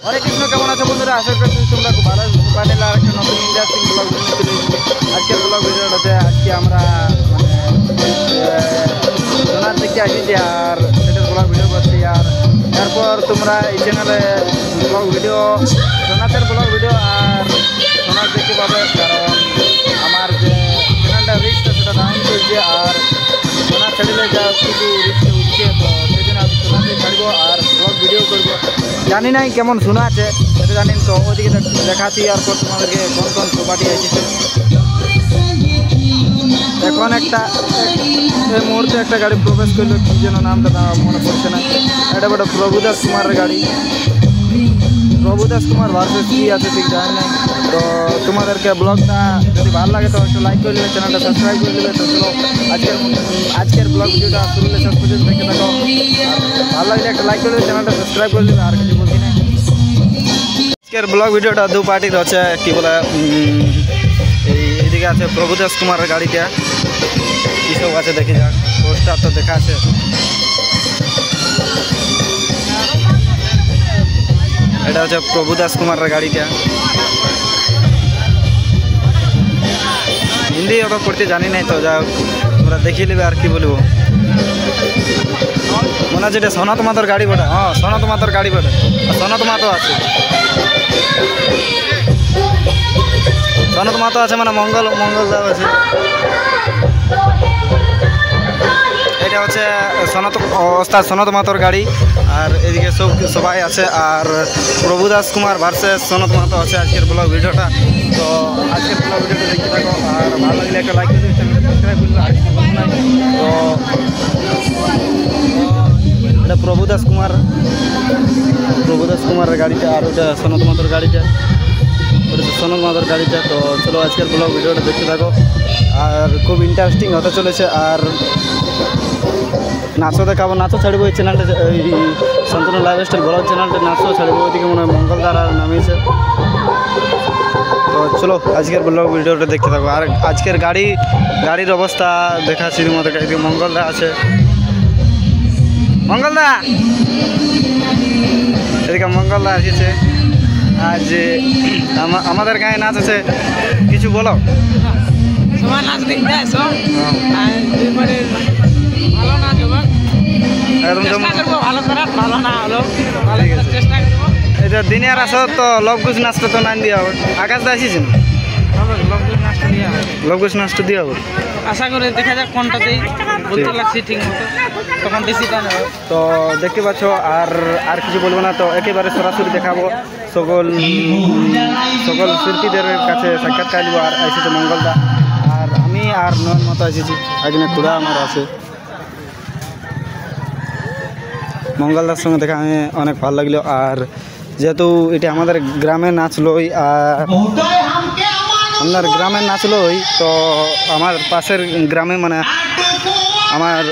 হরে কৃষ্ণ, কেমন আছো বন্ধুরা? আশা করছি তোমরা খুব ভালো আছো। প্যানেল আর একটা নতুন ইন্টারেস্টিং ব্লগ ভিডিও চলে এসেছি। আজকের ব্লগ ভিডিওটাতে আজকে আমরা সোনার দিকে আসিছি আর সেটার ব্লগ ভিডিও করছি। আর তারপর তোমরা এই চ্যানেলে ব্লগ ভিডিও, সোনাতের ব্লগ ভিডিও আর সোনার দেখতে পাবে, কারণ আমার যে চ্যানেলটা রিস্কটা সেটা ডাউন চলছে আর সোনার ছেড়ে যা কিছু রিস্কে উঠছে, তো সেই জন্য আমি সোনাতে ছাড়বো আর ব্লগ ভিডিও করবো। জানি নাই কেমন শোনা আছে সেটা জানেন, তো ওদিকে দেখাচ্ছি। এরপর তোমাদেরকে কোন কোন প্রপার্টি এসেছে। এখন এই মুহূর্তে একটা গাড়ি প্রবেশ করলো, কি যেন নামটা মনে পড়ছে না। এটা বড় প্রভুদাস কুমারের গাড়ি। প্রভুদাস কুমার ভার্সেস কি আছে ঠিক জানি নাই। তো তোমাদেরকে ব্লগটা যদি ভালো লাগে তো একটু লাইক করে নেবে, চ্যানেলটা সাবস্ক্রাইব করে নেবে। তো চলো আজকের ব্লগ ভিডিওটা শুরু হলে শেষ পর্যন্ত দেখে থাকো। ভালো লাগলে একটা লাইক করে দেবে, চ্যানেলটা সাবস্ক্রাইব করে নেবে। আর কিছু বলছি না। আজকের ব্লগ ভিডিওটা দু পার্টির হচ্ছে, কি বলে এইদিকে আছে প্রভুদাস কুমারের গাড়িটা, কীসব আছে দেখি যাক। পোস্টার তো দেখা আছে। এটা হচ্ছে প্রভুদাস কুমারের গাড়িটা। হিন্দি অত পড়তে জানি নাই, তো যা তোমরা দেখিয়ে নেবে। আর কি বলবো, মনে হচ্ছে এটা সনাত মাতার গাড়ি বটে। হ্যাঁ, সনাত মাতার গাড়ি বটে। সনাত মাতো আছে, সনাত মাতো আছে, মানে মঙ্গল দাও আছে। এটা হচ্ছে সনাত মাতর গাড়ি। আর এদিকে সবাই আছে। আর প্রভুদাস কুমার ভার্সেস সনাত মাতো আছে আজকের ব্লগ ভিডিওটা। তো আজকের ব্লগ ভিডিওটা দেখতে থাকো। আর ভালো লাগলে একটা লাইক করে চ্যানেলটা সাবস্ক্রাইব করবে। আর কিছু বলবো না। তো এটা প্রভুদাস কুমারের গাড়িটা, আর ওটা সনাত মাতর গাড়িটা, সোনাল মাদার গাড়িটা। তো চলো আজকের ব্লগ ভিডিওটা দেখতে থাকো। আর খুব ইন্টারেস্টিং হতে চলেছে। আর নাচও দেখাবো, নাচও ছাড়বো এই চ্যানেলটা, এই সম্পূর্ণ লাইফস্টাইল ব্লগ চ্যানেলটা নাচও ছাড়বো। ওইদিকে মনে হয় মঙ্গলদার আর নামিয়েছে। তো চলো আজকের ব্লগ ভিডিওটা দেখতে থাকো। আর আজকের গাড়ির অবস্থা দেখাচ্ছি তোমাদের। এদিকে মঙ্গলদা আছে, মঙ্গলদা এদিকে মঙ্গলদা এসেছে। আজ আমাদের গায়ে নাচ আছে, কিছু বলো। এটা দিনের আসো তো লবকুশ নাচটা তো নাম দিয়া হবে। আকাশ দা আসিস লবকুশ নাচটা দিয়ে হবে। আশা করে দেখা যাক কোনটাতেই বলতে লাগছি ঠিক মতো, তখন বেশিটা নেব। তো দেখতে পাচ্ছ। আর কিছু বলবো না, তো একেবারে সরাসরি দেখাবো। সকল শিল্পীদের কাছে সাক্ষাৎকার দিব। আর এসেছে মঙ্গলদা, আর আমি আর নয়ন মতো এসেছি। এখানে খুড়া আমার আছে। মঙ্গলদার সঙ্গে দেখা আমি অনেক ভালো লাগলো। আর যেহেতু এটা আমাদের গ্রামে নাচলোই, তো আমার পাশের গ্রামে, মানে আমার